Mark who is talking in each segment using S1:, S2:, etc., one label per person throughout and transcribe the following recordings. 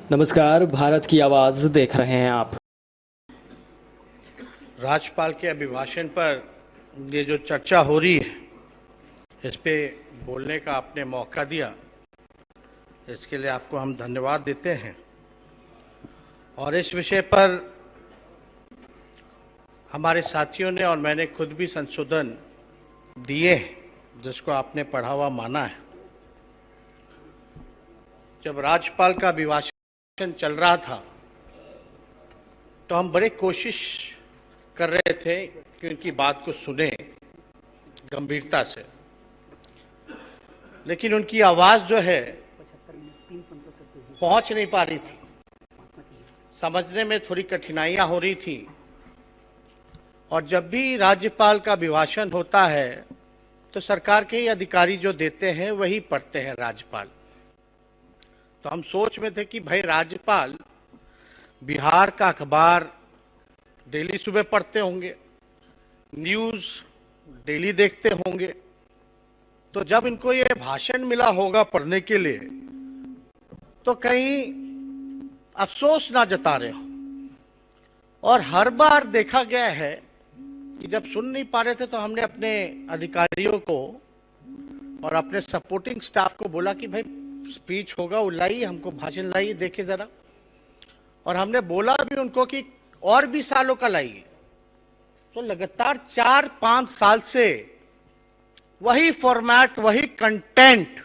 S1: नमस्कार, भारत की आवाज देख रहे हैं आप।
S2: राज्यपाल के अभिभाषण पर ये जो चर्चा हो रही है, इस पे बोलने का आपने मौका दिया, इसके लिए आपको हम धन्यवाद देते हैं। और इस विषय पर हमारे साथियों ने और मैंने खुद भी संशोधन दिए हैं, जिसको आपने पढ़ा हुआ माना है। जब राज्यपाल का अभिभाषण चल रहा था तो हम बड़े कोशिश कर रहे थे कि उनकी बात को सुने गंभीरता से, लेकिन उनकी आवाज जो है पहुंच नहीं पा रही थी, समझने में थोड़ी कठिनाइयां हो रही थी। और जब भी राज्यपाल का अभिभाषण होता है तो सरकार के ही अधिकारी जो देते हैं वही पढ़ते हैं राज्यपाल। तो हम सोच में थे कि भाई राज्यपाल बिहार का अखबार डेली सुबह पढ़ते होंगे, न्यूज डेली देखते होंगे, तो जब इनको ये भाषण मिला होगा पढ़ने के लिए तो कहीं अफसोस ना जता रहे हो। और हर बार देखा गया है कि जब सुन नहीं पा रहे थे तो हमने अपने अधिकारियों को और अपने सपोर्टिंग स्टाफ को बोला कि भाई स्पीच होगा, वो लाइए, हमको भाषण लाइए, देखे जरा। और हमने बोला भी उनको कि और भी सालों का लाइए। तो लगातार 4-5 साल से वही फॉर्मेट, वही कंटेंट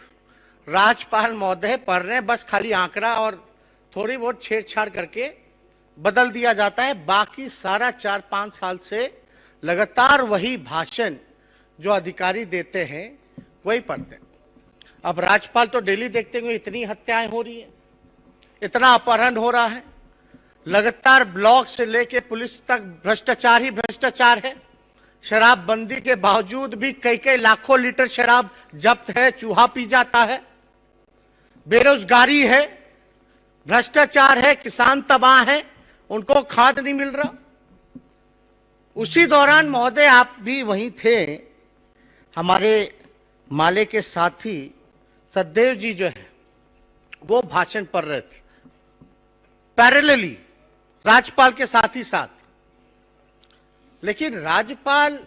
S2: राज्यपाल महोदय पढ़ रहे हैं, बस खाली आंकड़ा और थोड़ी बहुत छेड़छाड़ करके बदल दिया जाता है। बाकी सारा 4-5 साल से लगातार वही भाषण जो अधिकारी देते हैं वही पढ़ते हैं। अब राज्यपाल तो डेली देखते हुए इतनी हत्याएं हो रही है, इतना अपहरण हो रहा है, लगातार ब्लॉक से लेके पुलिस तक भ्रष्टाचार ही भ्रष्टाचार है। शराबबंदी के बावजूद भी कई कई लाखों लीटर शराब जब्त है, चूहा पी जाता है, बेरोजगारी है, भ्रष्टाचार है, किसान तबाह है, उनको खाद नहीं मिल रहा। उसी दौरान महोदय आप भी वहीं थे, हमारे माले के साथी सचदेव जी जो है वो भाषण पढ़ रहे थे पैरेलली राज्यपाल के साथ ही साथ। लेकिन राज्यपाल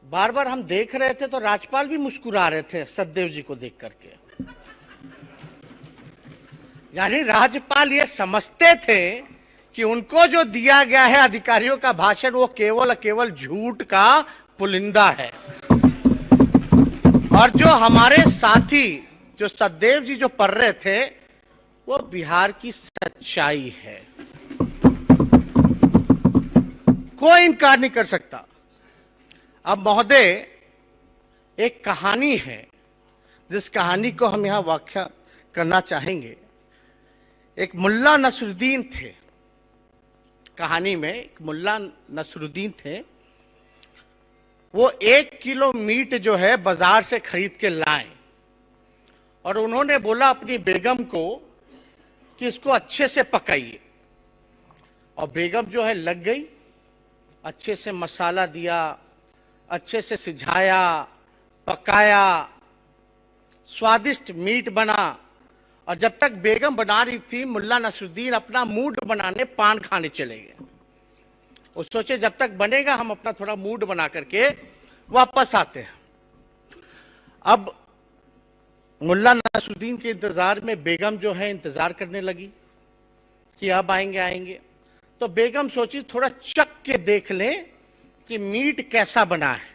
S2: बार बार हम देख रहे थे तो राज्यपाल भी मुस्कुरा रहे थे सचदेव जी को देख करके। यानी राज्यपाल ये समझते थे कि उनको जो दिया गया है अधिकारियों का भाषण वो केवल केवल झूठ का पुलिंदा है। और जो हमारे साथी जो सचदेव जी जो पढ़ रहे थे वो बिहार की सच्चाई है, कोई इनकार नहीं कर सकता। अब महोदय एक कहानी है जिस कहानी को हम यहां व्याख्या करना चाहेंगे। एक मुल्ला नसरुद्दीन थे, कहानी में एक मुल्ला नसरुद्दीन थे। वो 1 किलो मीट जो है बाजार से खरीद के लाए और उन्होंने बोला अपनी बेगम को कि इसको अच्छे से पकाइए। और बेगम जो है लग गई, अच्छे से मसाला दिया, अच्छे से सिझाया, पकाया, स्वादिष्ट मीट बना। और जब तक बेगम बना रही थी मुल्ला नसरुद्दीन अपना मूड बनाने पान खाने चले गए। वो सोचे जब तक बनेगा हम अपना थोड़ा मूड बना करके वापस आते हैं। अब मुल्ला नसरुद्दीन के इंतजार में बेगम जो है इंतजार करने लगी कि अब आएंगे आएंगे। तो बेगम सोची थोड़ा चख के देख लें कि मीट कैसा बना है।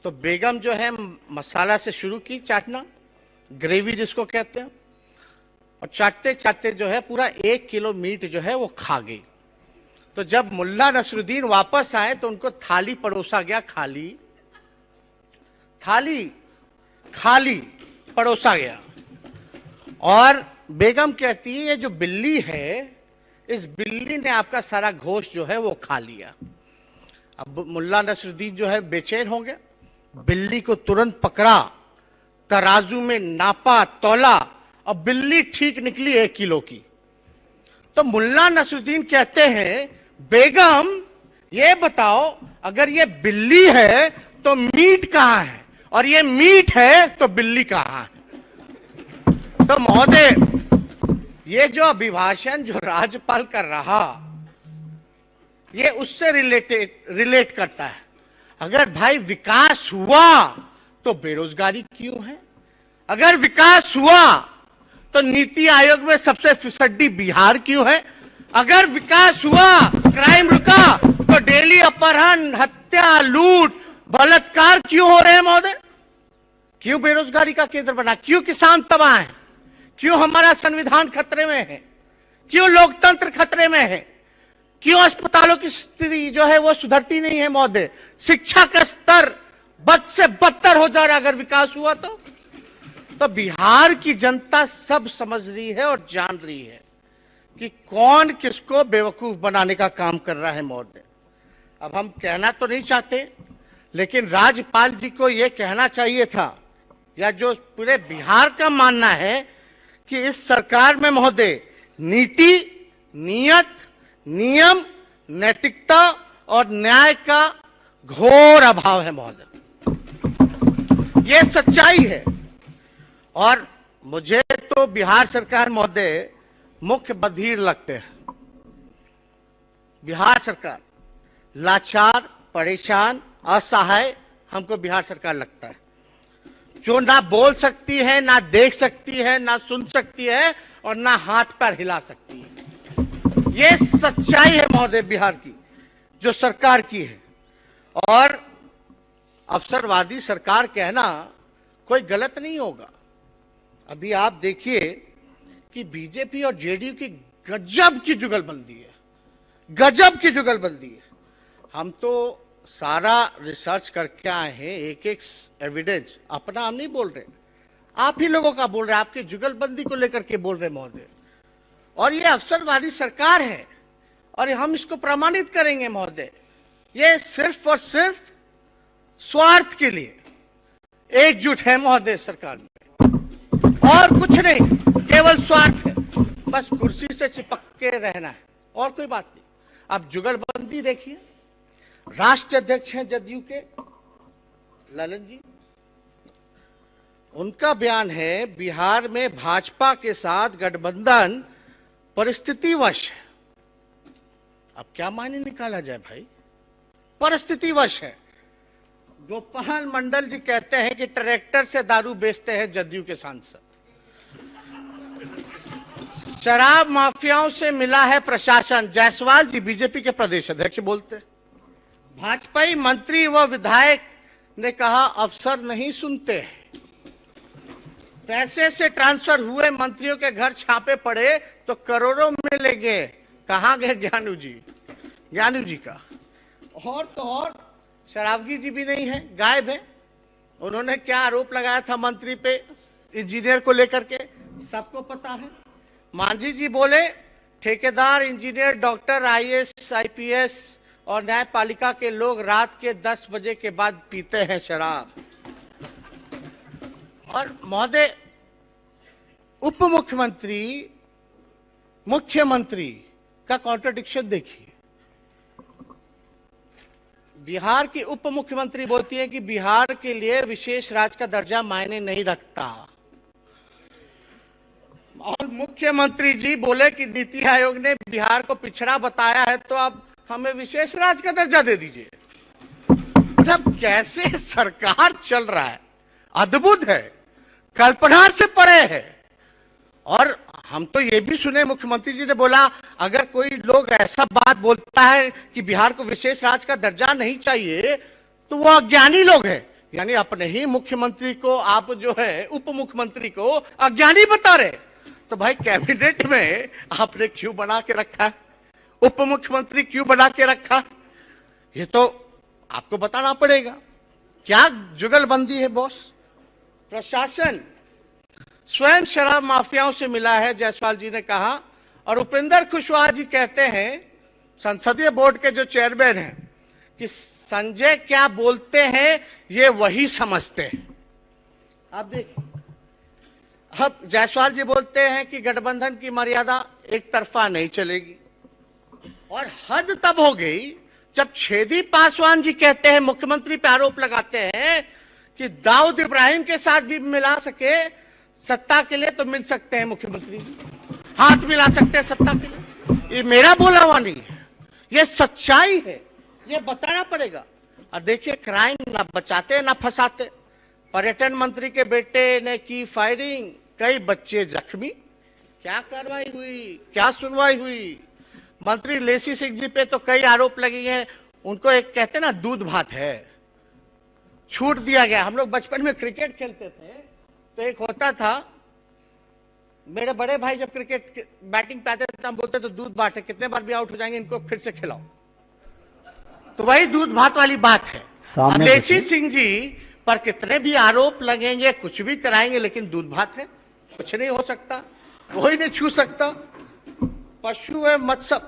S2: तो बेगम जो है मसाला से शुरू की चाटना, ग्रेवी जिसको कहते हैं, और चाटते चाटते जो है पूरा 1 किलो मीट जो है वो खा गई। तो जब मुल्ला नसरुद्दीन वापस आए तो उनको थाली परोसा गया, थाली खाली परोसा गया। और बेगम कहती है ये जो बिल्ली है, इस बिल्ली ने आपका सारा गोश्त जो है वो खा लिया। अब मुल्ला नसरुद्दीन जो है बेचैन हो गया, बिल्ली को तुरंत पकड़ा, तराजू में नापा, तौला, और बिल्ली ठीक निकली 1 किलो की। तो मुल्ला नसरुद्दीन कहते हैं बेगम ये बताओ अगर ये बिल्ली है तो मीट कहां है, और ये मीट है तो बिल्ली कहां है। तो महोदय ये जो अभिभाषण जो राज्यपाल कर रहा, ये उससे रिलेट करता है। अगर भाई विकास हुआ तो बेरोजगारी क्यों है? अगर विकास हुआ तो नीति आयोग में सबसे फिसड्डी बिहार क्यों है? अगर विकास हुआ, क्राइम रुका, तो डेली अपहरण, हत्या, लूट, बलात्कार क्यों हो रहे हैं महोदय? क्यों बेरोजगारी का केंद्र बना? क्यों किसान तबाह है? क्यों हमारा संविधान खतरे में है? क्यों लोकतंत्र खतरे में है? क्यों अस्पतालों की स्थिति जो है वो सुधरती नहीं है महोदय? शिक्षा का स्तर बद से बदतर हो जा रहा है अगर विकास हुआ तो बिहार की जनता सब समझ रही है और जान रही है कि कौन किसको बेवकूफ बनाने का काम कर रहा है महोदय। अब हम कहना तो नहीं चाहते, लेकिन राज्यपाल जी को यह कहना चाहिए था, या जो पूरे बिहार का मानना है कि इस सरकार में महोदय नीति, नियत, नियम, नैतिकता और न्याय का घोर अभाव है महोदय। यह सच्चाई है। और मुझे तो बिहार सरकार महोदय मुख्य बधिर लगते हैं। बिहार सरकार लाचार, परेशान, असहाय हमको बिहार सरकार लगता है, जो ना बोल सकती है, ना देख सकती है, ना सुन सकती है और ना हाथ पैर हिला सकती है। ये सच्चाई है महोदय बिहार की, जो सरकार की है। और अवसरवादी सरकार कहना कोई गलत नहीं होगा। अभी आप देखिए कि बीजेपी और जेडीयू की गजब की जुगलबंदी है, गजब की जुगलबंदी है। हम तो सारा रिसर्च करके आए हैं, एक एक एविडेंस, अपना हम नहीं बोल रहे, आप ही लोगों का बोल रहे हैं, आपके जुगलबंदी को लेकर के बोल रहे महोदय। और ये अवसरवादी सरकार है और हम इसको प्रमाणित करेंगे महोदय। ये सिर्फ और सिर्फ स्वार्थ के लिए एकजुट है महोदय सरकार में, और कुछ नहीं, केवल स्वार्थ है। बस कुर्सी से चिपक के रहना है और कोई बात नहीं। अब जुगलबंदी देखिए, राष्ट्रीय अध्यक्ष हैं जदयू के ललन जी, उनका बयान है बिहार में भाजपा के साथ गठबंधन परिस्थितिवश है। अब क्या मायने निकाला जाए भाई? परिस्थितिवश है। गोपाल मंडल जी कहते हैं कि ट्रैक्टर से दारू बेचते हैं जदयू के सांसद। शराब माफियाओं से मिला है प्रशासन, जायसवाल जी बीजेपी के प्रदेश अध्यक्ष बोलते हैं। भाजपाई मंत्री व विधायक ने कहा अफसर नहीं सुनते हैं। पैसे से ट्रांसफर हुए मंत्रियों के घर छापे पड़े तो करोड़ों मिलेंगे। कहां गए ज्ञानू जी का? और तो और शराबगी जी भी नहीं है, गायब है। उन्होंने क्या आरोप लगाया था मंत्री पे, इंजीनियर को लेकर के, सबको पता है। मांझी जी बोले ठेकेदार, इंजीनियर, डॉक्टर, आईएएस, आईपीएस और न्यायपालिका के लोग रात के 10 बजे के बाद पीते हैं शराब। और महोदय, उप मुख्यमंत्री मुख्यमंत्री का कॉन्ट्रडिक्शन देखिए। बिहार की उप मुख्यमंत्री बोलती है कि बिहार के लिए विशेष राज्य का दर्जा मायने नहीं रखता, और मुख्यमंत्री जी बोले कि नीति आयोग ने बिहार को पिछड़ा बताया है तो अब हमें विशेष राज्य का दर्जा दे दीजिए। मतलब कैसे सरकार चल रहा है, अद्भुत है, कल्पना से परे है। और हम तो ये भी सुने, मुख्यमंत्री जी ने बोला अगर कोई लोग ऐसा बात बोलता है कि बिहार को विशेष राज्य का दर्जा नहीं चाहिए तो वो अज्ञानी लोग हैं। यानी अपने ही मुख्यमंत्री को आप जो है उप मुख्यमंत्री को अज्ञानी बता रहे। तो भाई कैबिनेट में आपने क्यों बना के रखा है, उप मुख्यमंत्री क्यों बना के रखा, ये तो आपको बताना पड़ेगा। क्या जुगलबंदी है बॉस? प्रशासन स्वयं शराब माफियाओं से मिला है, जायसवाल जी ने कहा। और उपेंद्र कुशवाहा जी कहते हैं, संसदीय बोर्ड के जो चेयरमैन हैं, कि संजय क्या बोलते हैं ये वही समझते हैं। आप देखिए, अब जायसवाल जी बोलते हैं कि गठबंधन की मर्यादा एक तरफा नहीं चलेगी। और हद तब हो गई जब छेदी पासवान जी कहते हैं, मुख्यमंत्री पे आरोप लगाते हैं कि दाऊद इब्राहिम के साथ भी मिला सके, सत्ता के लिए तो मिल सकते हैं मुख्यमंत्री जी, हाथ मिला सकते हैं सत्ता के लिए, ये मेरा बोला हुआ नहीं है, ये सच्चाई है, ये बताना पड़ेगा। और देखिए क्राइम ना बचाते ना फंसाते। पर्यटन मंत्री के बेटे ने की फायरिंग, कई बच्चे जख्मी, क्या कार्रवाई हुई, क्या सुनवाई हुई। मंत्री लेसी सिंह जी पे तो कई आरोप लगे हैं, उनको एक कहते ना दूध भात है, छूट दिया गया। हम लोग बचपन में क्रिकेट खेलते थे तो एक होता था, मेरे बड़े भाई जब क्रिकेट बैटिंग पे आते थे हम बोलते तो दूध भात है, कितने बार भी आउट हो जाएंगे इनको फिर से खिलाओ। तो वही दूध भात वाली बात है। अब लेसी सिंह जी पर कितने भी आरोप लगेंगे, कुछ भी कराएंगे, लेकिन दूध भात है, कुछ नहीं हो सकता, कोई नहीं छू सकता। पशु एवं मत्स्य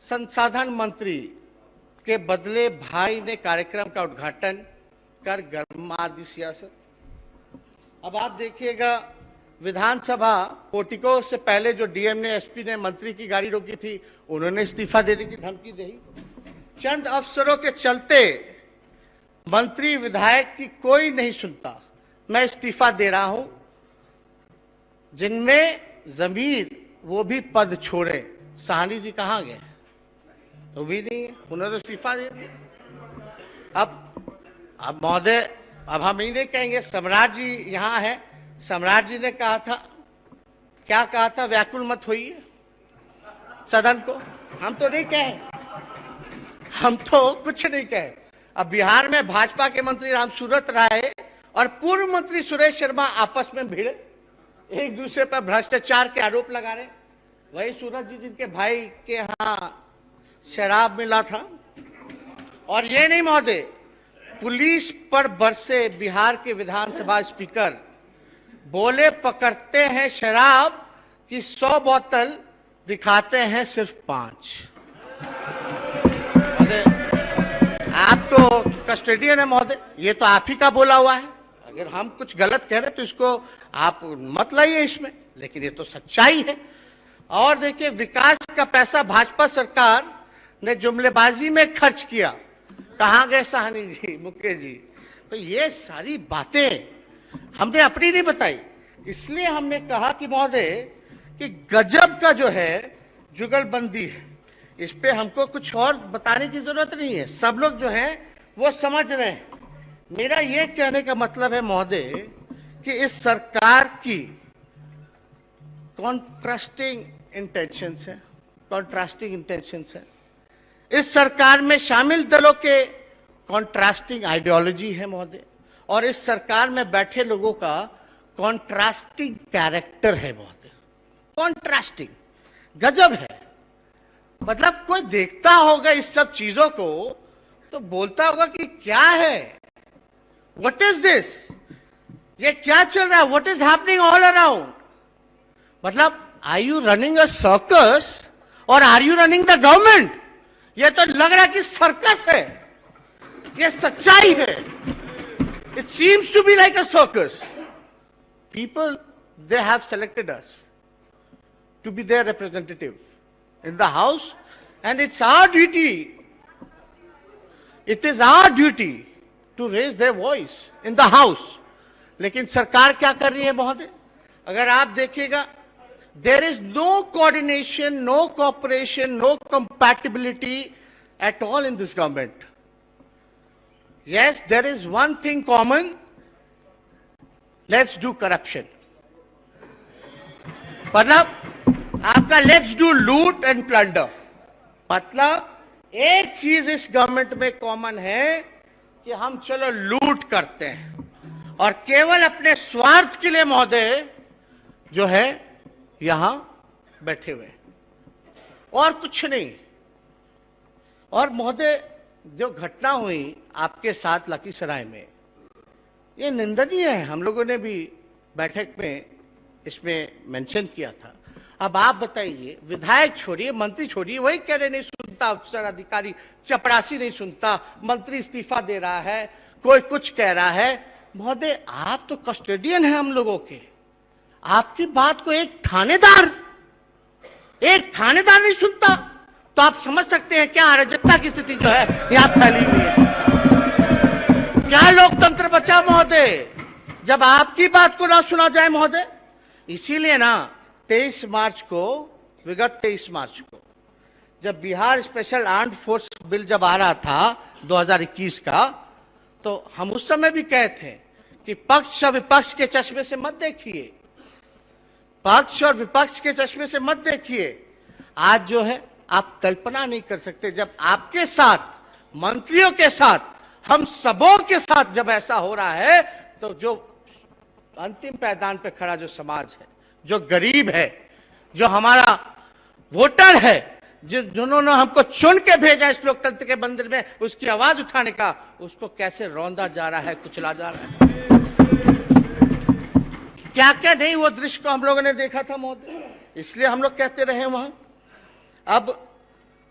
S2: संसाधन मंत्री के बदले भाई ने कार्यक्रम का उद्घाटन कर गर्मा दी सियासत। अब आप देखिएगा, विधानसभा पोर्टिको से पहले जो डीएम ने, एसपी ने मंत्री की गाड़ी रोकी थी, उन्होंने इस्तीफा देने की धमकी दी। चंद अफसरों के चलते मंत्री विधायक की कोई नहीं सुनता, मैं इस्तीफा दे रहा हूं। जिनमें जमीर वो भी पद छोड़े। साहनी जी कहां गए? तो भी नहीं है, उन्होंने इस्तीफा दे दिया। अब महोदय, अब हम ही नहीं कहेंगे, सम्राट जी यहां है, सम्राट जी ने कहा था, क्या कहा था, व्याकुल मत होइए सदन को। हम तो नहीं कहे, हम तो कुछ नहीं कहे। अब बिहार में भाजपा के मंत्री रामसूरत राय और पूर्व मंत्री सुरेश शर्मा आपस में भिड़े, एक दूसरे पर भ्रष्टाचार के आरोप लगा रहे। वही सूरज जी जिनके भाई के यहां शराब मिला था। और ये नहीं महोदय, पुलिस पर बरसे बिहार के विधानसभा स्पीकर, बोले पकड़ते हैं शराब की 100 बोतल, दिखाते हैं सिर्फ 5। आप तो कस्टोडियन है महोदय, ये तो आप ही का बोला हुआ है। अगर हम कुछ गलत कह रहे तो इसको आप मत लाइए इसमें, लेकिन ये तो सच्चाई है। और देखिए, विकास का पैसा भाजपा सरकार ने जुमलेबाजी में खर्च किया। कहां गए साहनी जी, मुकेश जी? तो ये सारी बातें हमने अपनी नहीं बताई, इसलिए हमने कहा कि महोदय कि गजब का जो है जुगलबंदी है, इस पे हमको कुछ और बताने की जरूरत नहीं है, सब लोग जो है वो समझ रहे हैं। मेरा ये कहने का मतलब है महोदय कि इस सरकार की कॉन्ट्रास्टिंग इंटेंशंस है, इस सरकार में शामिल दलों के कॉन्ट्रास्टिंग आइडियोलॉजी है महोदय, और इस सरकार में बैठे लोगों का कॉन्ट्रास्टिंग कैरेक्टर है महोदय। कॉन्ट्रास्टिंग गजब है। मतलब कोई देखता होगा इस सब चीजों को तो बोलता होगा कि क्या है, व्हाट इज दिस, ये क्या चल रहा है, what is happening all around. मतलब are you running a circus और are you running the government? ये तो लग रहा है कि सर्कस है, ये सच्चाई है। It seems to be like a circus. People, they have selected us to be their representative in the house, and it's our duty, it is our duty to raise their voice in the house. लेकिन सरकार क्या कर रही है महोदय? अगर आप देखिएगा, there is no coordination, no cooperation, no compatibility at all in this government. Yes, there is one thing common, let's do corruption. मतलब आपका लेट्स डू लूट एंड प्लंडर। मतलब एक चीज इस गवर्नमेंट में कॉमन है कि हम चलो लूट करते हैं और केवल अपने स्वार्थ के लिए महोदय जो है यहां बैठे हुए, और कुछ नहीं। और महोदय, जो घटना हुई आपके साथ लखीसराय में, ये निंदनीय है। हम लोगों ने भी बैठक में इसमें मेंशन किया था। अब आप बताइए, विधायक छोड़िए, मंत्री छोड़िए, वही कह रहे नहीं सुनता, अफसर अधिकारी चपरासी नहीं सुनता, मंत्री इस्तीफा दे रहा है, कोई कुछ कह रहा है। महोदय, आप तो कस्टोडियन हैं हम लोगों के, आपकी बात को एक थानेदार नहीं सुनता, तो आप समझ सकते हैं क्या अराजकता की स्थिति जो है यहां फैली हुई है। क्या लोकतंत्र बचा महोदय? जब आपकी बात को ना सुना जाए महोदय। इसीलिए ना 23 मार्च को, विगत 23 मार्च को, जब Bihar special armed force bill जब आ रहा था 2021 का, तो हम उस समय भी कहे थे कि पक्ष और विपक्ष के चश्मे से मत देखिए, पक्ष और विपक्ष के चश्मे से मत देखिए। आज जो है आप कल्पना नहीं कर सकते, जब आपके साथ, मंत्रियों के साथ, हम सबों के साथ जब ऐसा हो रहा है, तो जो अंतिम पायदान पे खड़ा जो समाज है, जो गरीब है, जो हमारा वोटर है, जिन्होंने हमको चुन के भेजा इस लोकतंत्र के मंदिर में, उसकी आवाज उठाने का, उसको कैसे रौंदा जा रहा है, कुचला जा रहा है। क्या क्या नहीं वो दृश्य को हम लोगों ने देखा था महोदय, इसलिए हम लोग कहते रहे वहां। अब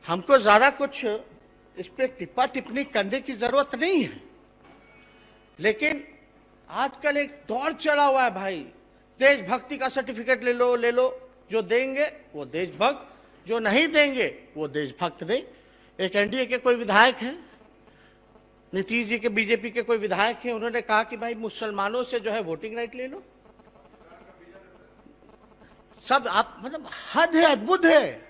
S2: हमको ज्यादा कुछ इस पे टिप्पा टिप्पणी करने की जरूरत नहीं है, लेकिन आजकल एक दौर चला हुआ है भाई, देशभक्ति का सर्टिफिकेट ले लो, जो देंगे वो देशभक्त, जो नहीं देंगे वो देशभक्त नहीं। एक एनडीए के कोई विधायक हैं, नीतीश जी के बीजेपी के कोई विधायक हैं, उन्होंने कहा कि भाई मुसलमानों से जो है वोटिंग राइट ले लो। सब आप मतलब हद है, अद्भुत है।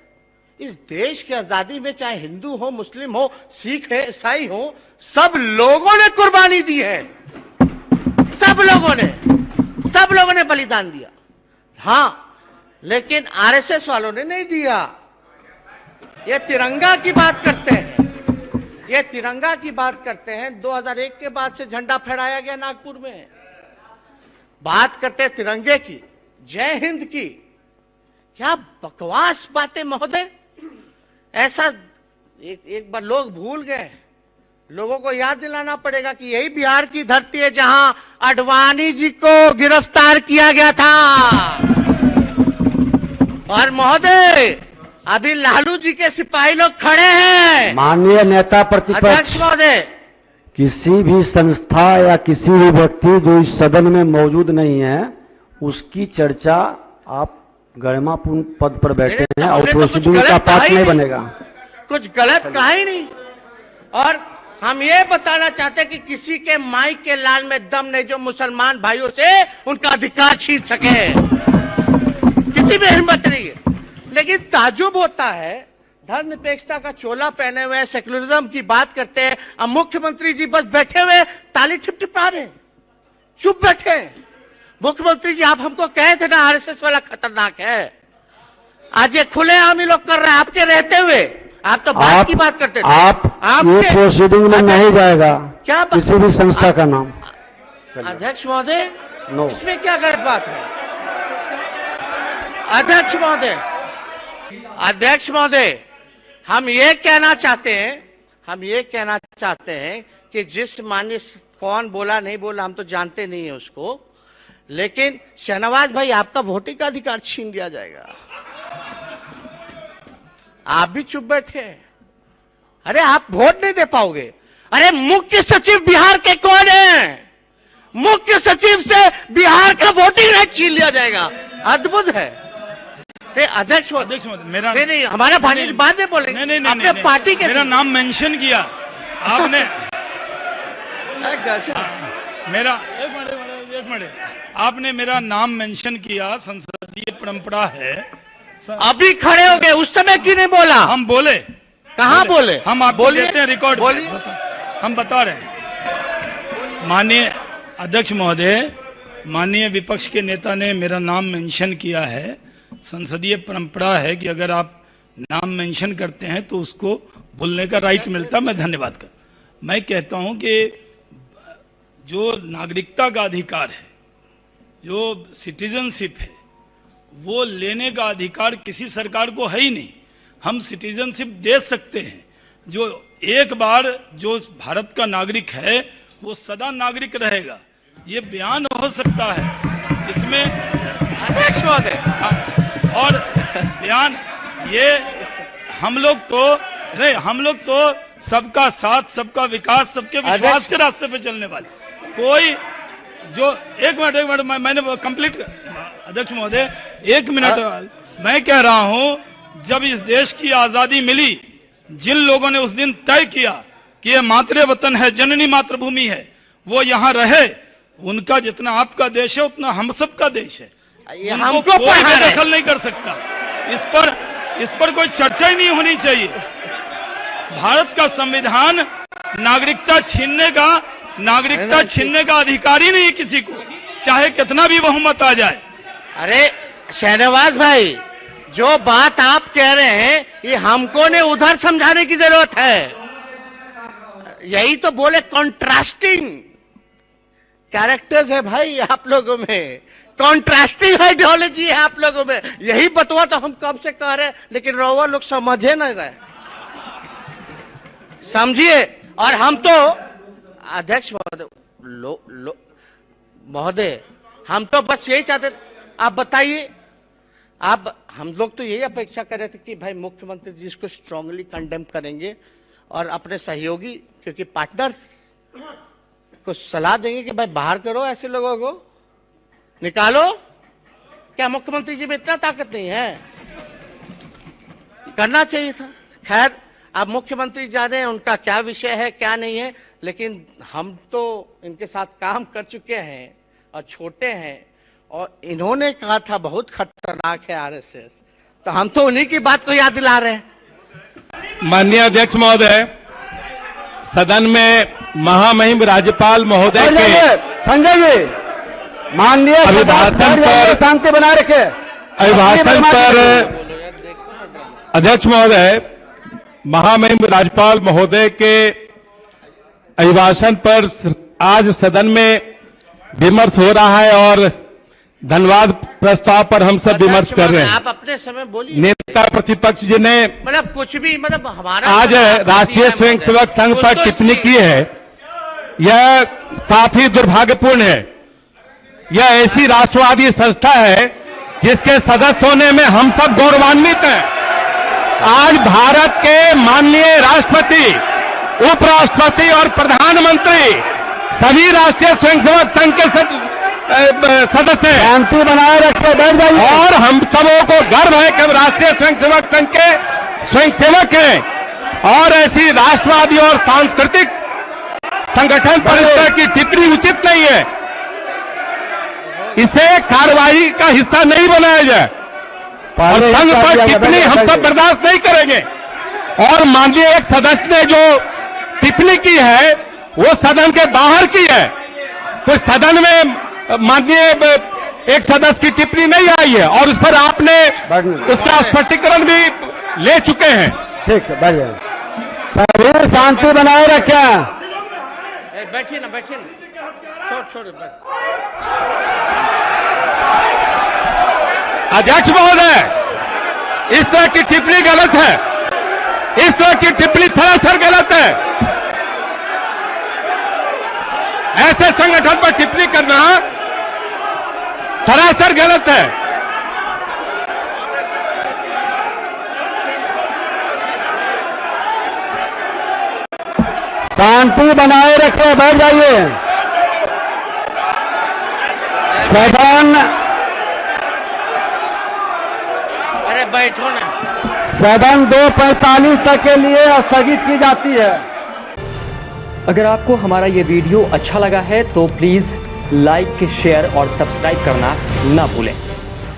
S2: इस देश की आजादी में चाहे हिंदू हो, मुस्लिम हो, सिख है, ईसाई हो, सब लोगों ने कुर्बानी दी है, सब लोगों ने बलिदान दिया। हाँ, लेकिन आरएसएस वालों ने नहीं दिया। ये तिरंगा की बात करते हैं, ये तिरंगा की बात करते हैं। 2001 के बाद से झंडा फहराया गया नागपुर में, बात करते हैं तिरंगे की, जय हिंद की। क्या बकवास बातें महोदय। ऐसा एक बार लोग भूल गए, लोगों को याद दिलाना पड़ेगा कि यही बिहार की धरती है जहां आडवाणी जी को गिरफ्तार किया गया था। और महोदय अभी लालू जी के सिपाही लोग खड़े हैं।
S3: माननीय नेता प्रतिपक्ष
S2: अध्यक्ष महोदय,
S3: किसी भी संस्था या किसी भी व्यक्ति जो इस सदन में मौजूद नहीं है, उसकी चर्चा आप गरिमापूर्ण पद पर बैठे हैं और प्रोसीडिंग का पार्ट नहीं बनेगा।
S2: कुछ गलत कहा ही नहीं। और हम ये बताना चाहते हैं कि किसी के माइक के लाल में दम नहीं जो मुसलमान भाइयों से उनका अधिकार छीन सके, किसी में हिम्मत नहीं है। लेकिन ताजुब होता है, धर्मनिरपेक्षता का चोला पहने हुए सेक्युलरिज्म की बात करते हैं, अब मुख्यमंत्री जी बस बैठे हुए ताली टिपटिपा रहे, चुप बैठे। मुख्यमंत्री जी आप हमको कहे थे ना आरएसएस वाला खतरनाक है, आज ये खुलेआम ही लोग कर रहे हैं आपके रहते हुए। आप तो बात की बात करते थे।
S3: आप ये प्रोसीडिंग में नहीं जाएगा
S2: क्या
S3: किसी भी संस्था का नाम।
S2: अध्यक्ष महोदय,
S3: नो,
S2: इसमें क्या गलत बात है? अध्यक्ष महोदय, हम ये कहना चाहते हैं कि जिस माननीय, कौन बोला नहीं बोला हम तो जानते नहीं है उसको, लेकिन शहनवाज भाई आपका वोटिंग का अधिकार छीन लिया जाएगा। आप भी चुप बैठे हैं। अरे आप वोट नहीं दे पाओगे। अरे मुख्य सचिव बिहार के कौन है? मुख्य सचिव से बिहार का वोटिंग राइट छीन लिया जाएगा। अद्भुत है। अध्यक्ष
S4: मेरा
S2: नहीं, हमारा भाई बाद में बोलेंगे।
S4: नहीं,
S2: अपने पार्टी के
S4: मेरा नाम मेंशन किया आपने। मेरा एक मिनट आपने मेरा नाम मेंशन किया, संसदीय परंपरा है।
S2: अभी खड़े हो गए, उस समय क्यों नहीं बोला?
S4: हम बोले,
S2: कहाँ बोले?
S4: हम आपको देते हैं रिकॉर्ड, हम बता रहे हैं। माननीय अध्यक्ष महोदय, माननीय विपक्ष के नेता ने मेरा नाम मेंशन किया है। संसदीय परंपरा है कि अगर आप नाम मेंशन करते हैं तो उसको बोलने का राइट मिलता। मैं धन्यवाद कर, मैं कहता हूं कि जो नागरिकता का अधिकार है, जो सिटीजनशिप है, वो लेने का अधिकार किसी सरकार को है ही नहीं। हम सिटीजनशिप दे सकते हैं। जो एक बार जो भारत का नागरिक है वो सदा नागरिक रहेगा, ये बयान हो सकता है इसमें।
S2: अध्यक्ष महोदय,
S4: और बयान ये हम लोग तो सबका साथ, सबका विकास, सबके विश्वास के रास्ते पे चलने वाले। कोई जो एक मिनट मैंने कंप्लीट, अध्यक्ष महोदय एक मिनट, मैं कह रहा हूं जब इस देश की आजादी मिली, जिन लोगों ने उस दिन तय किया कि ये मातृ वतन है, जननी मातृभूमि है, वो यहां रहे, उनका जितना आपका देश है उतना हम सबका देश है।
S2: ये
S4: उनको
S2: हमको
S4: कोई
S2: पढ़ा रहे।
S4: बेदखल नहीं कर सकता। इस पर कोई चर्चा ही नहीं होनी चाहिए। भारत का संविधान नागरिकता छीनने का अधिकार ही नहीं है किसी को, चाहे कितना भी बहुमत आ जाए।
S2: अरे शहनवाज भाई, जो बात आप कह रहे हैं ये हमको ने उधर समझाने की जरूरत है। यही तो बोले कॉन्ट्रास्टिंग कैरेक्टर्स है भाई आप लोगों में, कॉन्ट्रास्टिंग आइडियोलॉजी है आप लोगों में। यही बतवा तो हम कब से कह रहे हैं, लेकिन रोवा लोग समझे नहीं रहे। समझिए। और हम तो अध्यक्ष महोदय हम तो बस यही चाहते। आप बताइए, आप हम लोग तो यही अपेक्षा कर रहे थे कि भाई मुख्यमंत्री जी इसको स्ट्रांगली कंडेम करेंगे और अपने सहयोगी, क्योंकि पार्टनर को सलाह देंगे कि भाई बाहर करो, ऐसे लोगों को निकालो। क्या मुख्यमंत्री जी में इतना ताकत नहीं है? करना चाहिए था। खैर, अब मुख्यमंत्री जाने उनका क्या विषय है क्या नहीं है, लेकिन हम तो इनके साथ काम कर चुके हैं और छोटे हैं, और इन्होंने कहा था बहुत खतरनाक है आरएसएस, तो हम तो उन्हीं की बात को याद दिला रहे हैं।
S5: माननीय अध्यक्ष महोदय, सदन में महामहिम राज्यपाल महोदय के
S3: संजय जी, माननीय
S5: अभिभाषण पर
S3: शांति बनाए रखे।
S5: अभिभाषण पर अध्यक्ष महोदय, महामहिम राज्यपाल महोदय के अभिभाषण पर आज सदन में विमर्श हो रहा है और धन्यवाद प्रस्ताव पर हम सब विमर्श कर रहे हैं।
S2: आप अपने समय बोलिए।
S5: नेता प्रतिपक्ष जी ने
S2: मतलब कुछ भी, मतलब हमारा
S5: आज राष्ट्रीय स्वयंसेवक संघ पर टिप्पणी की है, यह काफी दुर्भाग्यपूर्ण है। यह ऐसी राष्ट्रवादी संस्था है जिसके सदस्य होने में हम सब गौरवान्वित हैं। आज भारत के माननीय राष्ट्रपति, उपराष्ट्रपति और प्रधानमंत्री सभी राष्ट्रीय स्वयंसेवक संघ के सदस्य हैं।
S3: शांति बनाए रखे, बैठ जाइए।
S5: और हम सबों को गर्व है कि हम राष्ट्रीय स्वयंसेवक संघ के स्वयंसेवक हैं। और ऐसी राष्ट्रवादी और सांस्कृतिक संगठन पर इस तरह की टिप्पणी उचित नहीं है। इसे कार्रवाई का हिस्सा नहीं बनाया जाए और संघ पर टिप्पणी हम सब बर्दाश्त नहीं करेंगे। और माननीय एक सदस्य ने जो टिप्पणी की है वो सदन के बाहर की है, कोई सदन में माननीय एक सदस्य की टिप्पणी नहीं आई है, और उस पर आपने उसका स्पष्टीकरण भी ले चुके हैं।
S3: ठीक है, बैठ जाइए। सभी शांति बनाए रखे।
S2: बैठिए ना, बैठिए ना, छोड़।
S5: अध्यक्ष महोदय, इस तरह की टिप्पणी गलत है। इस तरह की टिप्पणी सरासर गलत है। ऐसे संगठन पर टिप्पणी करना सरासर गलत है।
S3: शांति बनाए रखे, बैठ जाइए। सदन,
S2: अरे बैठो ना।
S3: सदन 2:45 तक के लिए स्थगित की जाती है।
S1: अगर आपको हमारा ये वीडियो अच्छा लगा है तो प्लीज़ लाइक, शेयर और सब्सक्राइब करना ना भूलें।